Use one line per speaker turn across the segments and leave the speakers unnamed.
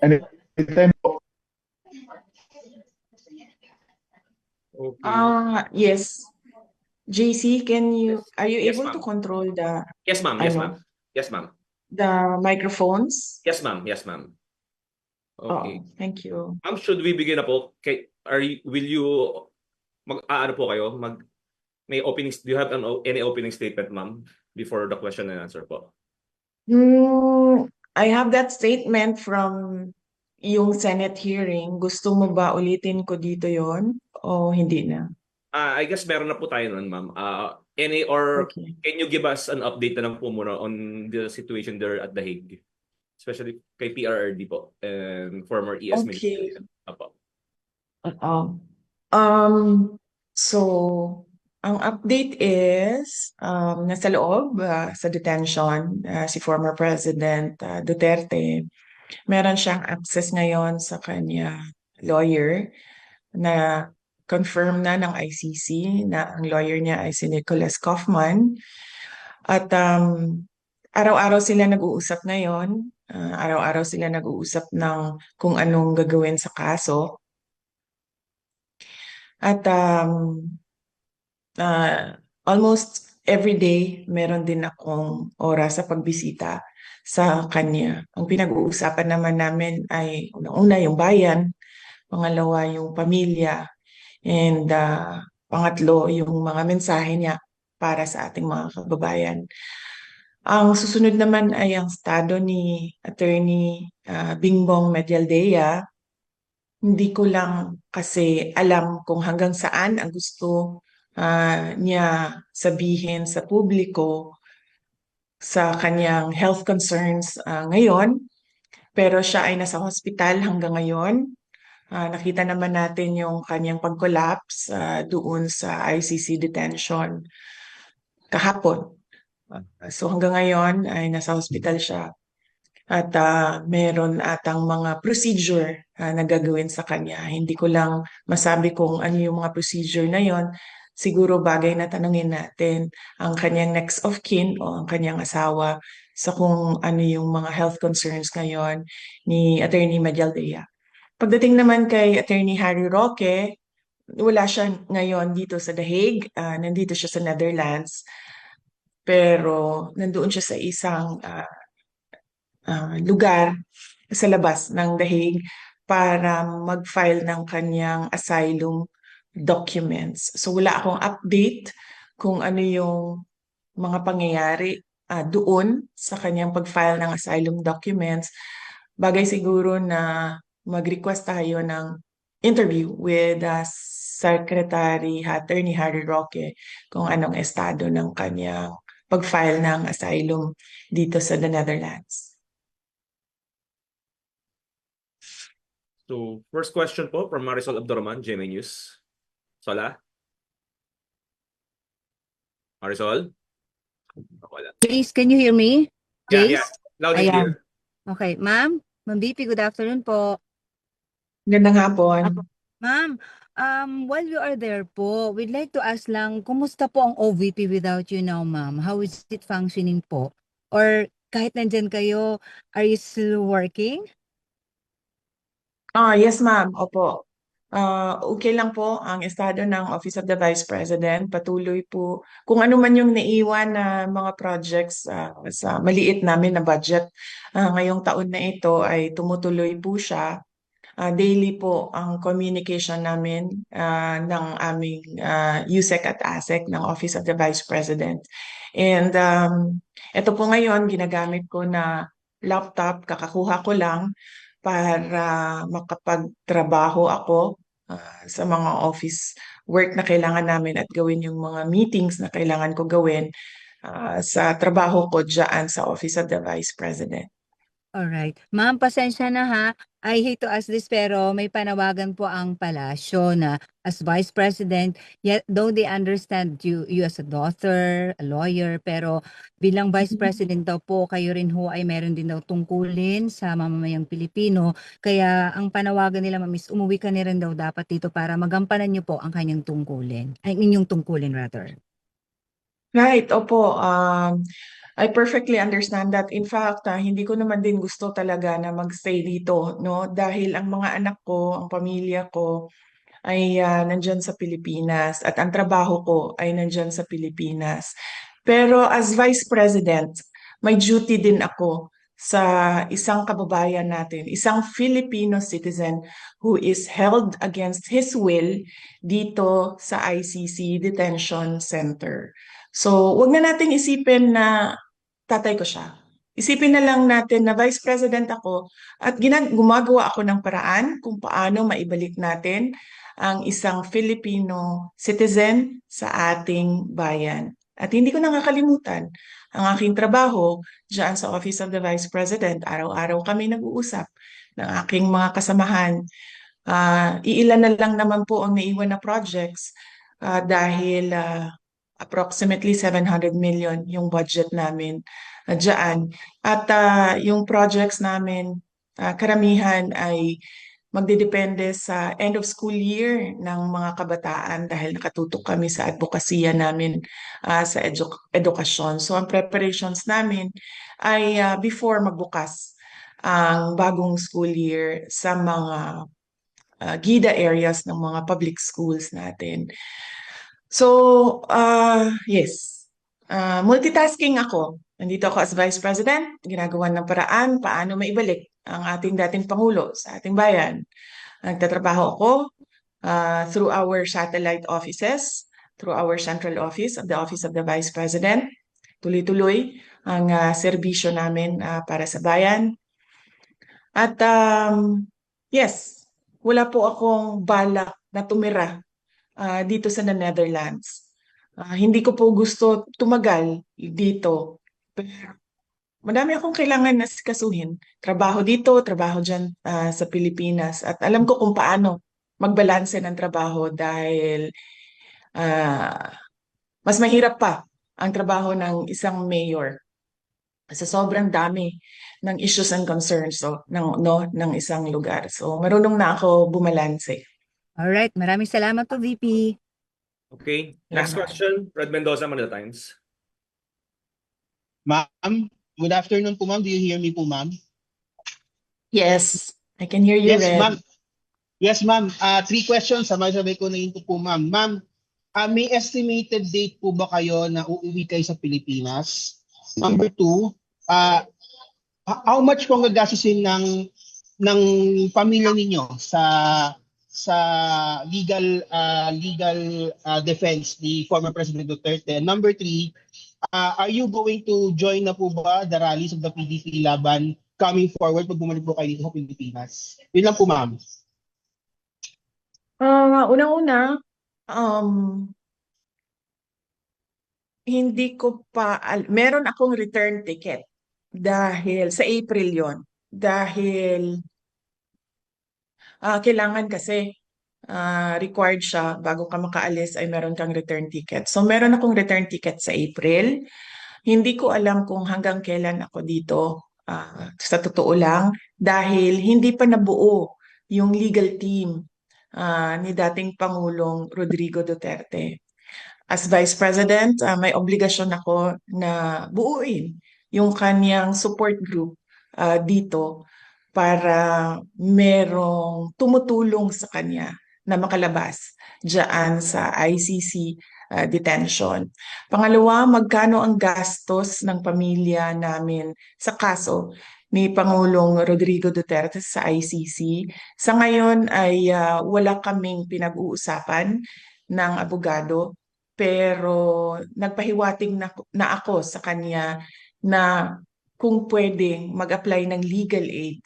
Anytime po.
Okay.
Yes. JC,
Yes.
are you
Yes,
able to
ma'am.
control
Yes, ma'am. Yes, ma'am.
ano,
Yes, ma'am.
the microphones?
Yes, ma'am. Yes, ma'am. Okay.
Oh, thank you.
Ma'am, should we begin na po? Will you ano po kayo? May openings, do you have any opening statement, ma'am, before the question and answer po?
I have that statement from yung Senate hearing. Gusto mo ba ulitin ko dito yon o hindi na?
I guess meron na po tayo nun, ma'am. Any or
Okay.
can you give us an update na lang po muna on the situation there at The Hague? Especially kay PRRD po and former ES
Okay.
Minister. Apo.
Oo. Um, so, ang update is, nasa loob, sa detention, si former President Duterte. Meron siyang access ngayon sa kanya lawyer na confirm na ng ICC na ang lawyer niya ay si Nicholas Kaufman. At araw-araw sila nag-uusap ngayon. Araw-araw sila nag-uusap ng kung anong gagawin sa kaso. At almost every day, meron din akong oras sa pagbisita sa kanya. Ang pinag-uusapan naman namin ay unang-una yung bayan, pangalawa yung pamilya, and pangatlo yung mga mensahe niya para sa ating mga kababayan. Ang susunod naman ay ang estado ni Attorney Bingbong Medialdea. Hindi ko lang kasi alam kung hanggang saan ang gusto niya sabihin sa publiko sa kanyang health concerns ngayon. Pero siya ay nasa hospital hanggang ngayon. Nakita naman natin yung kanyang pag-collapse doon sa ICC detention kahapon. So hanggang ngayon ay nasa hospital siya. At meron atang mga procedure na gagawin sa kanya. Hindi ko lang masabi kung ano yung mga procedure na yon. Siguro bagay na tanungin natin ang kanyang next of kin o ang kanyang asawa sa kung ano yung mga health concerns ngayon ni Attorney Medialdea. Pagdating naman kay Attorney Harry Roque, wala siya ngayon dito sa The Hague. Nandito siya sa Netherlands. Pero nandoon siya sa isang lugar sa labas ng The Hague para mag-file ng kanyang asylum documents. So wala akong update kung ano yung mga pangyayari doon sa kanyang pag-file ng asylum documents. Bagay siguro na mag-request tayo ng interview with Secretary Attorney Harry Roque kung anong estado ng kanyang pag-file ng asylum dito sa the Netherlands.
So, first question po from Marisol Abdurrahman, GMA News. Sola? Marisol? Wala.
Jace, can you hear me?
Yeah,
Jace?
loud and
Ayan.
clear.
Okay, ma'am. Ma'am BP, good afternoon po.
Gandang hapon.
Ma'am, while you are there po, we'd like to ask lang, kumusta po ang OVP without you now, ma'am? How is it functioning po? Or kahit nandyan kayo, are you still working?
Yes, ma'am. Opo. Okay lang po ang estado ng Office of the Vice President. Patuloy po kung ano man yung naiwan na mga projects sa maliit namin na budget. Ngayong taon na ito ay tumutuloy po siya. Daily po ang communication namin ng aming USEC at ASEC ng Office of the Vice President. And ito po ngayon, ginagamit ko na laptop, kakakuha ko lang para makapagtrabaho ako sa mga office work na kailangan namin at gawin yung mga meetings na kailangan ko gawin sa trabaho ko dyan sa Office of the Vice President.
Alright. Ma'am, pasensya na ha. I hate to ask this pero may panawagan po ang palasyo na as Vice President, yet though they understand you as a daughter, a lawyer, pero bilang Vice President daw po, kayo rin ho ay meron din daw tungkulin sa mamamayang Pilipino. Kaya ang panawagan nila, ma'am, is umuwi ka na rin daw dapat dito para magampanan niyo po ang kanyang tungkulin. Ay, inyong tungkulin rather.
Right, opo. I perfectly understand that. In fact, hindi ko naman din gusto talaga na magstay dito, no? Dahil ang mga anak ko, ang pamilya ko ay nandyan sa Pilipinas at ang trabaho ko ay nandyan sa Pilipinas. Pero as Vice President, may duty din ako sa isang kababayan natin, isang Filipino citizen who is held against his will dito sa ICC Detention Center. So, wag na nating isipin na tatay ko siya. Isipin na lang natin na Vice President ako at gumagawa ako ng paraan kung paano maibalik natin ang isang Filipino citizen sa ating bayan. At hindi ko nakakalimutan ang aking trabaho diyan sa Office of the Vice President. Araw-araw kami nag-uusap ng aking mga kasamahan. Iilan na lang naman po ang naiwan na projects dahil approximately 700 million yung budget namin dyan. At yung projects namin, karamihan ay magdidepende sa end of school year ng mga kabataan dahil nakatutok kami sa advokasya namin sa edukasyon. So ang preparations namin ay before magbukas ang bagong school year sa mga GIDA areas ng mga public schools natin. So, yes. Multitasking ako. Nandito ako as Vice President, ginagawa ng paraan paano maibalik ang ating dating Pangulo sa ating bayan. Nagtatrabaho ako through our satellite offices, through our central office of the Vice President. Tuloy-tuloy ang serbisyo namin para sa bayan. At yes, wala po akong balak na tumira dito sa Netherlands. Hindi ko po gusto tumagal dito. Pero madami akong kailangan na sikasuhin. Trabaho dito, trabaho dyan sa Pilipinas. At alam ko kung paano magbalanse ng trabaho dahil mas mahirap pa ang trabaho ng isang mayor sa sobrang dami ng issues and concerns ng isang lugar. So marunong na ako bumalanse.
Alright, maraming salamat po, VP.
Okay. Next
Salamat.
question, Fred Mendoza, Manila Times.
Ma'am, good afternoon po ma'am. Do you hear me po ma'am?
Yes, I can hear you,
Yes
Red.
ma'am. Yes ma'am. 3 questions. Sabay-sabay ko na yun po ma'am. Ma'am, may estimated date po ba kayo na uuwi kayo sa Pilipinas? Number 2, how much po ang gagastusin ng pamilya ninyo sa legal defense ni former President Duterte? Number 3, are you going to join na po ba the rallies of the PDP laban coming forward pag bumalik po kayo dito sa Pilipinas? Yun lang po ma'am.
Unang-una, hindi ko pa, meron akong return ticket dahil sa April yon. Dahil kailangan kasi required siya bago ka makaalis ay meron kang return ticket. So meron akong return ticket sa April. Hindi ko alam kung hanggang kailan ako dito, sa totoo lang, dahil hindi pa nabuo yung legal team ni dating Pangulong Rodrigo Duterte. As Vice President, may obligasyon ako na buuin yung kanyang support group dito para merong tumutulong sa kanya na makalabas diyan sa ICC detention. Pangalawa, magkano ang gastos ng pamilya namin sa kaso ni Pangulong Rodrigo Duterte sa ICC? Sa ngayon ay wala kaming pinag-uusapan ng abogado, pero nagpahiwating na ako sa kanya na kung pwedeng mag-apply ng legal aid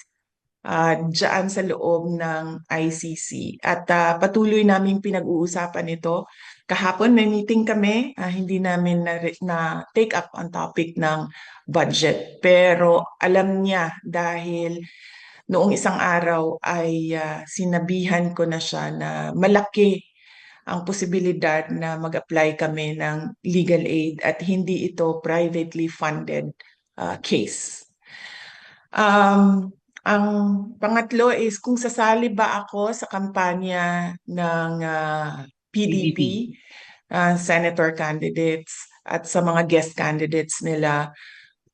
dyan sa loob ng ICC. At patuloy naming pinag-uusapan ito. Kahapon may meeting kami, hindi namin na take up ang topic ng budget. Pero alam niya dahil noong isang araw ay sinabihan ko na siya na malaki ang posibilidad na mag-apply kami ng legal aid at hindi ito privately funded case. Ang pangatlo is kung sasali ba ako sa kampanya ng PDP, senator candidates. at sa mga guest candidates nila.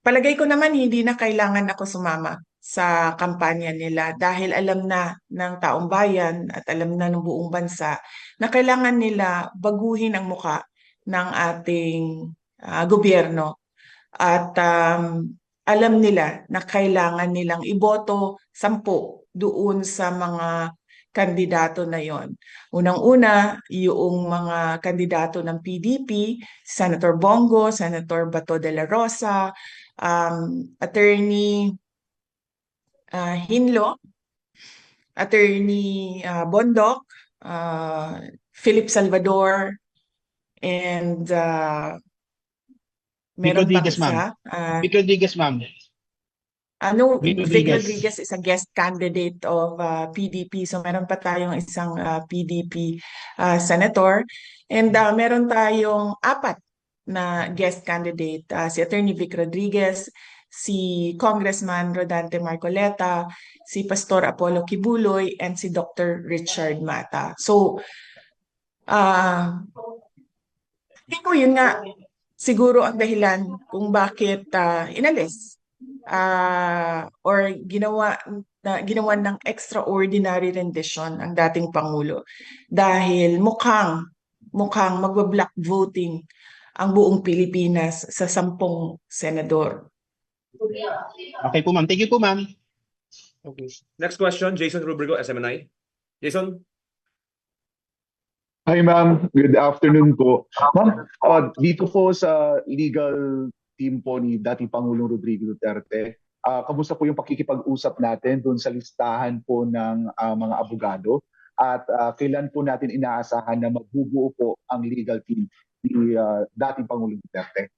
Palagay ko naman hindi na kailangan ako sumama sa kampanya nila dahil alam na ng taong bayan at alam na ng buong bansa na kailangan nila baguhin ang muka ng ating gobyerno. At alam nila na kailangan nilang iboto 10 doon sa mga kandidato na yon. Unang-una, yung mga kandidato ng PDP, Senator Bongo, Senator Bato de la Rosa, Attorney Hinlo, Attorney Bondoc, Philip Salvador, and meron pa
Rodriguez, ma'am.
isa.
Vic Rodriguez, ma'am. Vic
Vic
Rodriguez.
Rodriguez is a guest candidate of PDP. So meron pa tayong isang PDP senator. And meron tayong 4 na guest candidate. Si Attorney Vic Rodriguez, si Congressman Rodante Marcoleta, si Pastor Apollo Kibuloy, and si Dr. Richard Mata. So, hindi ko yun nga siguro ang dahilan kung bakit inalis or ginawa ng extraordinary rendition ang dating Pangulo dahil mukhang magba-block voting ang buong Pilipinas sa 10 senador.
Okay po, ma'am. Thank you po, ma'am.
Okay. Next question, Jason Rubrigo, SMNI. Jason?
Hi ma'am, good afternoon po. Ma'am, dito po sa legal team po ni dating Pangulong Rodrigo Duterte, kamusta po yung pakikipag-usap natin doon sa listahan po ng mga abogado at kailan po natin inaasahan na magbubuo po ang legal team ni dating Pangulong Duterte?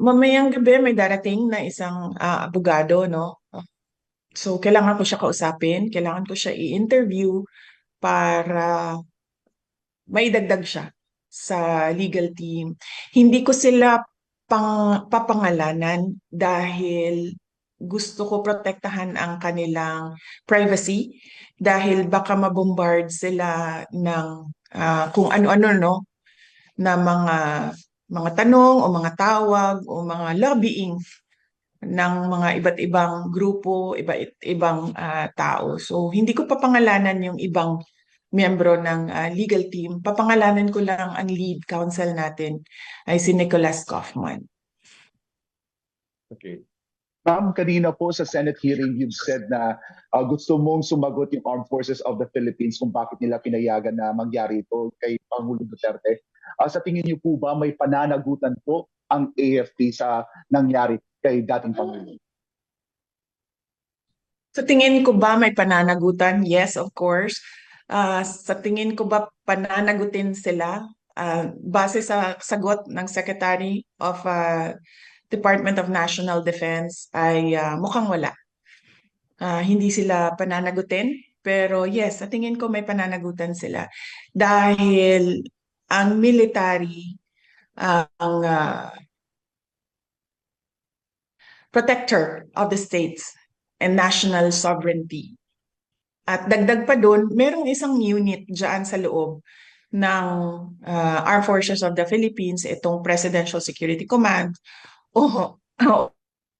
Mamayang gabi may darating na isang abogado, no? So kailangan ko siya kausapin, kailangan ko siya i-interview para maidagdag siya sa legal team. Hindi ko sila papangalanan dahil gusto ko protektahan ang kanilang privacy dahil baka mabombard sila ng kung ano-ano, no, na mga tanong o mga tawag o mga lobbying ng mga iba't ibang grupo, iba't ibang tao. So hindi ko papangalanan yung ibang miyembro ng legal team. Papangalanan ko lang ang lead counsel natin ay si Nicholas Kaufman.
Okay.
Ma'am, kanina po sa Senate hearing, you've said na gusto mong sumagot yung Armed Forces of the Philippines kung bakit nila pinayagan na mangyari ito kay Pangulong Duterte. Sa tingin niyo po ba may pananagutan po ang AFP sa nangyari kay dating Pangulong?
Sa tingin ko ba may pananagutan? Yes, of course. Sa tingin ko ba pananagutin sila? Base sa sagot ng Secretary of Department of National Defense ay mukhang wala. Hindi sila pananagutin, pero yes, sa tingin ko may pananagutan sila. Dahil ang military, ang protector of the states and national sovereignty. At dagdag pa doon, merong isang unit dyan sa loob ng Armed Forces of the Philippines, itong Presidential Security Command, o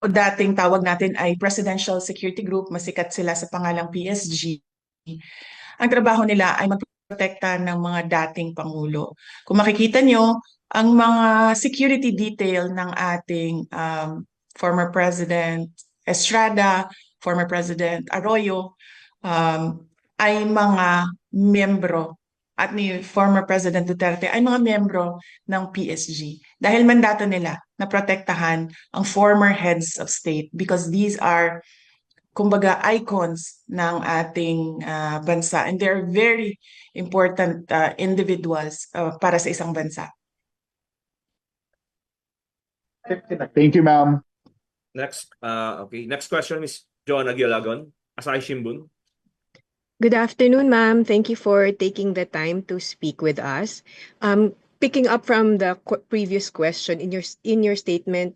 dating tawag natin ay Presidential Security Group, masikat sila sa pangalang PSG. Ang trabaho nila ay magprotekta ng mga dating Pangulo. Kung makikita nyo, ang mga security detail ng ating former President Estrada, former President Arroyo, ay mga miyembro at ni former President Duterte ay mga miyembro ng PSG dahil mandato nila na protektahan ang former heads of state because these are kumbaga icons ng ating bansa and they're very important individuals para sa isang bansa.
Thank you, ma'am.
Next, okay. Next question is John Aguilagon, Asahi Shimbun.
Good afternoon, ma'am. Thank you for taking the time to speak with us. picking up from the previous question, in your statement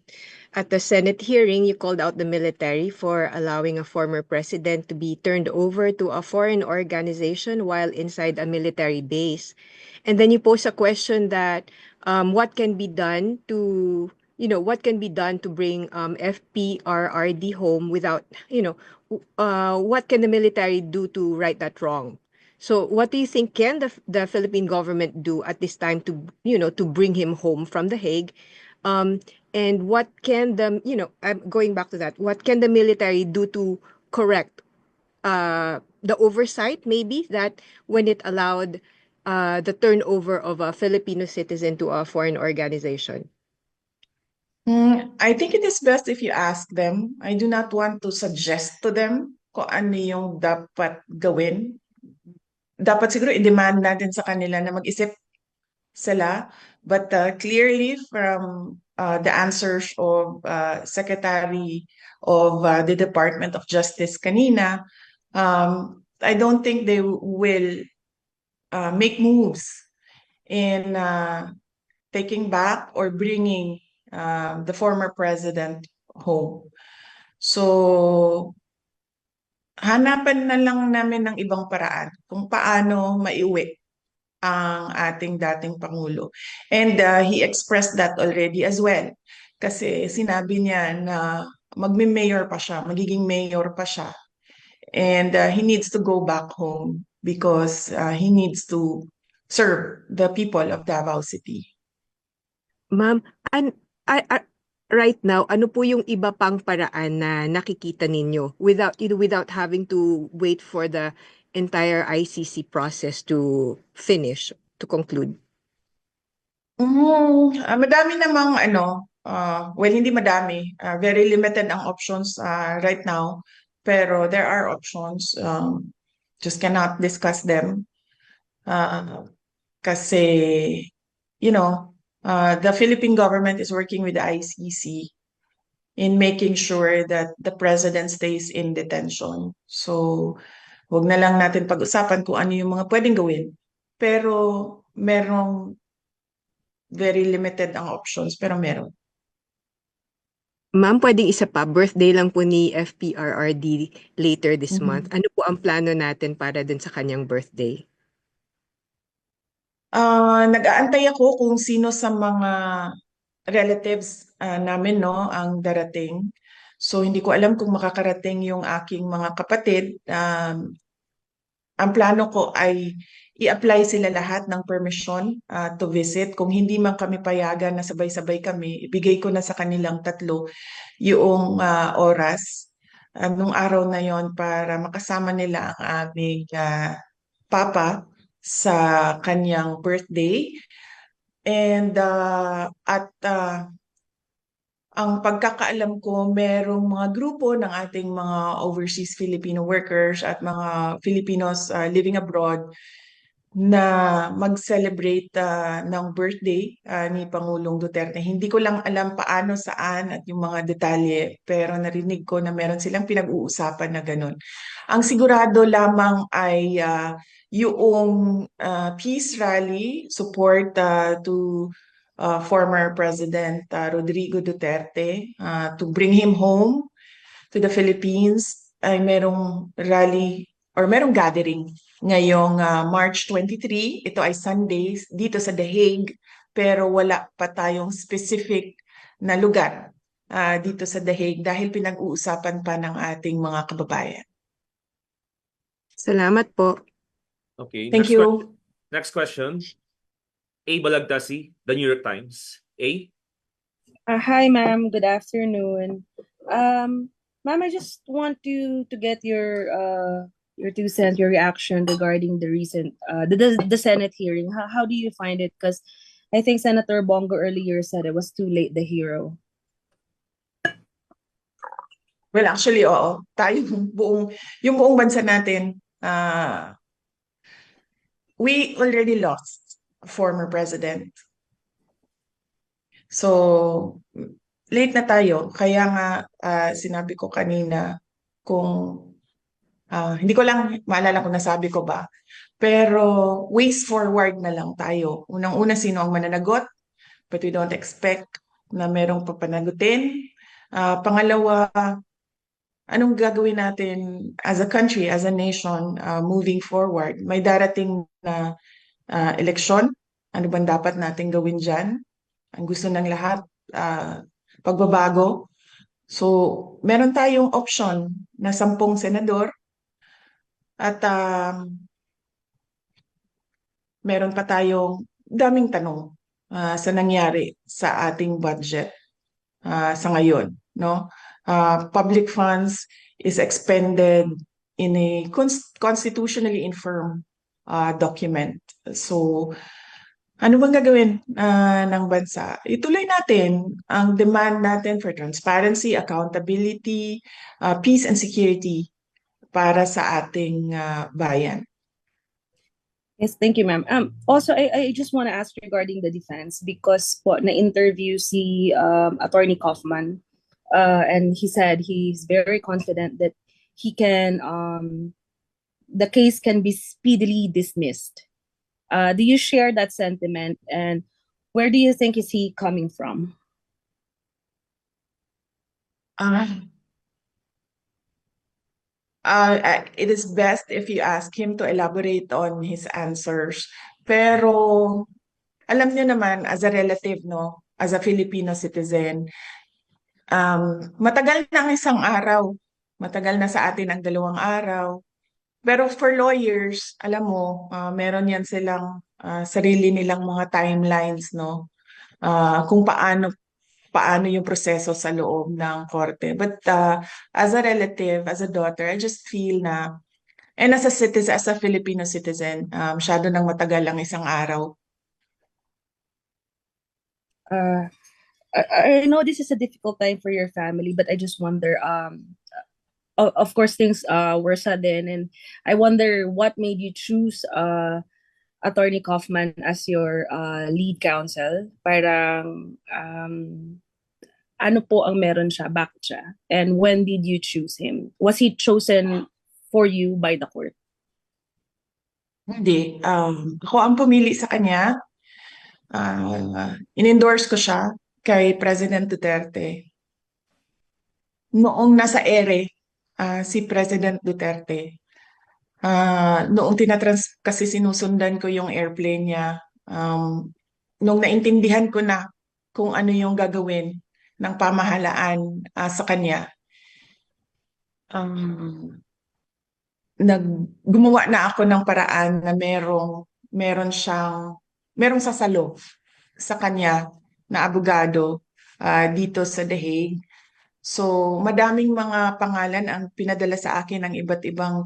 at the Senate hearing, you called out the military for allowing a former president to be turned over to a foreign organization while inside a military base. And then you pose a question that what can be done to bring FPRRD home without, what can the military do to right that wrong? So what do you think can the Philippine government do at this time to, to bring him home from The Hague? And what can I'm going back to that, what can the military do to correct the oversight maybe that when it allowed the turnover of a Filipino citizen to a foreign organization?
I think it is best if you ask them. I do not want to suggest to them kung ano yung dapat gawin. Dapat siguro i-demand natin sa kanila na mag-isip sila. But clearly from the answers of Secretary of the Department of Justice kanina, I don't think they will make moves in taking back or bringing the former president home. So, hanapan na lang namin ng ibang paraan kung paano maiuwi ang ating dating Pangulo. And he expressed that already as well. Kasi sinabi niya na magme-mayor pa siya, magiging mayor pa siya. And he needs to go back home because he needs to serve the people of Davao City.
Ma'am, right now, ano po yung iba pang paraan na nakikita ninyo without having to wait for the entire ICC process to finish, to conclude?
Madami namang well, hindi madami. Very limited ang options right now. Pero there are options. Just cannot discuss them. Kasi, the Philippine government is working with the ICC in making sure that the president stays in detention. So, huwag na lang natin pag-usapan kung ano yung mga pwedeng gawin. Pero, merong very limited ang options, pero meron.
Ma'am, pwedeng isa pa, birthday lang po ni FPRRD later this month. Ano po ang plano natin para dun sa kanyang birthday?
Nag-aantay ako kung sino sa mga relatives namin ang darating. So hindi ko alam kung makakarating yung aking mga kapatid. Ang plano ko ay i-apply sila lahat ng permission to visit. Kung hindi man kami payagan na sabay-sabay kami, ibigay ko na sa kanilang tatlo yung oras nung araw na yon para makasama nila ang aming papa sa kanyang birthday. And ang pagkakaalam ko, merong mga grupo ng ating mga overseas Filipino workers at mga Filipinos living abroad na mag-celebrate ng birthday ni Pangulong Duterte. Hindi ko lang alam paano, saan at yung mga detalye, pero narinig ko na meron silang pinag-uusapan na ganun. Ang sigurado lamang ay yung peace rally support to former President Rodrigo Duterte to bring him home to the Philippines ay merong rally or merong gathering ngayong March 23. Ito ay Sundays dito sa The Hague, pero wala pa tayong specific na lugar dito sa The Hague dahil pinag-uusapan pa ng ating mga kababayan.
Salamat po.
Okay.
Thank you.
Next question. A. Balagtasi, The New York Times. A.
Hi, ma'am. Good afternoon. Ma'am, I just want to get your 2 cents, your reaction regarding the recent the Senate hearing. How do you find it? Because I think Senator Bongo earlier said it was too late, the hero.
Well, actually, oo. Tayo, yung buong bansa natin, we already lost a former president. So, late na tayo. Kaya nga, sinabi ko kanina, kung hindi ko lang maalala kung nasabi ko ba, Pero ways forward na lang tayo. Unang-una, sino ang mananagot? But we don't expect na merong papanagutin. Pangalawa, anong gagawin natin as a country, as a nation, moving forward? May darating na eleksyon. Ano bang dapat natin gawin dyan? Ang gusto ng lahat, pagbabago. So, meron tayong option na 10 senador at meron pa tayong daming tanong sa nangyari sa ating budget sa ngayon, no? Public funds is expended in a constitutionally infirm document. So, ano bang gagawin ng bansa? Ituloy natin ang demand natin for transparency, accountability, peace and security para sa ating bayan.
Yes, thank you, ma'am. Also, I just want to ask regarding the defense because po na-interview si Attorney Kaufman, and he said he's very confident that he can the case can be speedily dismissed. Do you share that sentiment, and where do you think is he coming from?
It is best if you ask him to elaborate on his answers. Pero alam niyo naman, as a relative, no, as a Filipino citizen, matagal na ang isang araw. Matagal na sa atin ang 2 araw. Pero for lawyers, alam mo, meron yan silang sarili nilang mga timelines, no? Kung paano yung proseso sa loob ng korte. But as a relative, as a daughter, I just feel na, and as a citizen, as a Filipino citizen, masyado nang matagal ang isang araw.
I know this is a difficult time for your family, but I just wonder, of course, things were sudden, and I wonder what made you choose Attorney Kaufman as your lead counsel. Parang, ano po ang meron siya, bakit siya? And when did you choose him? Was he chosen for you by the court?
Hindi. Ako ang pumili sa kanya. In-endorse ko siya kay President Duterte. Noong nasa ere, si President Duterte, noong kasi sinusundan ko yung airplane niya, nung naintindihan ko na kung ano yung gagawin ng pamahalaan sa kanya, gumawa na ako ng paraan na merong sasalo sa kanya na abogado dito sa The Hague. So, madaming mga pangalan ang pinadala sa akin ng iba't ibang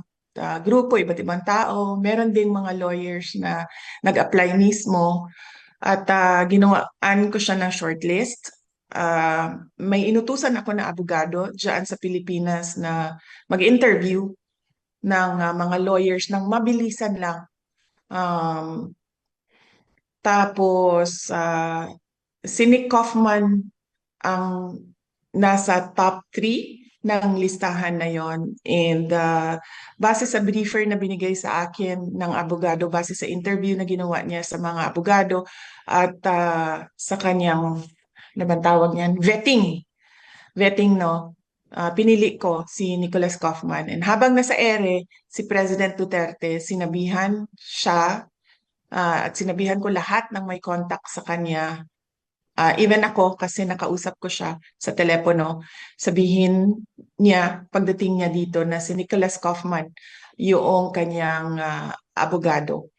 grupo, iba't ibang tao. Meron ding mga lawyers na nag-apply mismo at ginawaan ko siya ng shortlist. May inutusan ako na abogado dyan sa Pilipinas na mag-interview ng mga lawyers ng mabilisan lang. Tapos, si Nick Kaufman ang nasa top 3 ng listahan na yon. And base sa briefer na binigay sa akin ng abogado, base sa interview na ginawa niya sa mga abogado at sa kanyang, ano bang tawag niyan? Vetting, no? Pinili ko si Nicholas Kaufman. And habang nasa ere, si President Duterte, sinabihan siya at sinabihan ko lahat ng may contact sa kanya. Even ako, kasi nakausap ko siya sa telepono, sabihin niya, pagdating niya dito, na si Nicholas Kaufman, yung kanyang abogado.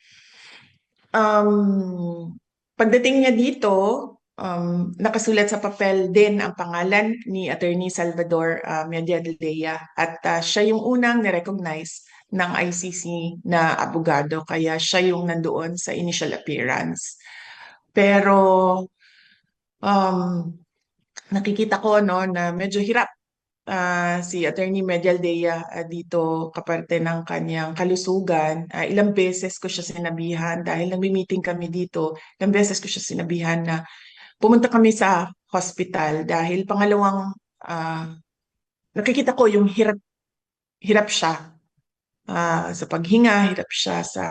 Pagdating niya dito, nakasulat sa papel din ang pangalan ni Attorney Salvador Mediadaldea at siya yung unang nirecognize ng ICC na abogado, kaya siya yung nandoon sa initial appearance. Pero nakikita ko, no, na medyo hirap si Attorney Medialdea dito kaparte ng kanyang kalusugan. Ilang beses ko siya sinabihan, dahil nagmi-meeting kami dito, ilang beses ko siya sinabihan na pumunta kami sa hospital dahil pangalawang nakikita ko yung hirap siya. sa paghinga, hirap siya sa,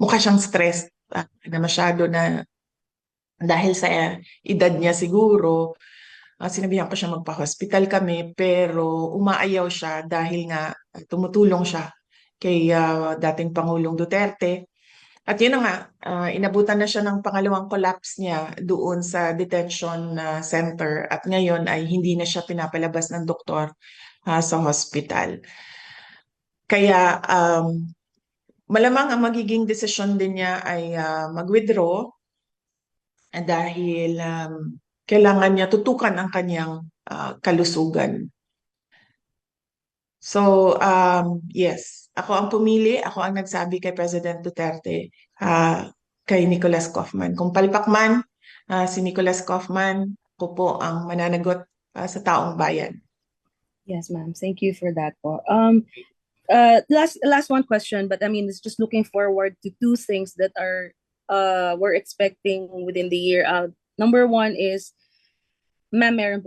mukha siyang stressed na masyado na dahil sa edad niya siguro. Sinabihan ko siya magpa-hospital kami pero umaayaw siya dahil nga tumutulong siya kay dating Pangulong Duterte. At yun na nga, inabutan na siya ng pangalawang collapse niya doon sa detention center at ngayon ay hindi na siya pinapalabas ng doktor sa hospital. Kaya malamang ang magiging desisyon din niya ay mag-withdraw dahil kailangan niya tutukan ang kanyang kalusugan. So, yes, ako ang pumili, ako ang nagsabi kay President Duterte, kay Nicolas Kaufman. Kung palpak man si Nicolas Kaufman, ako po ang mananagot sa taong bayan.
Yes, ma'am. Thank you for that po. Last one question, but I mean, it's just looking forward to two things that are we're expecting within the year. Number one is, ma'am, meron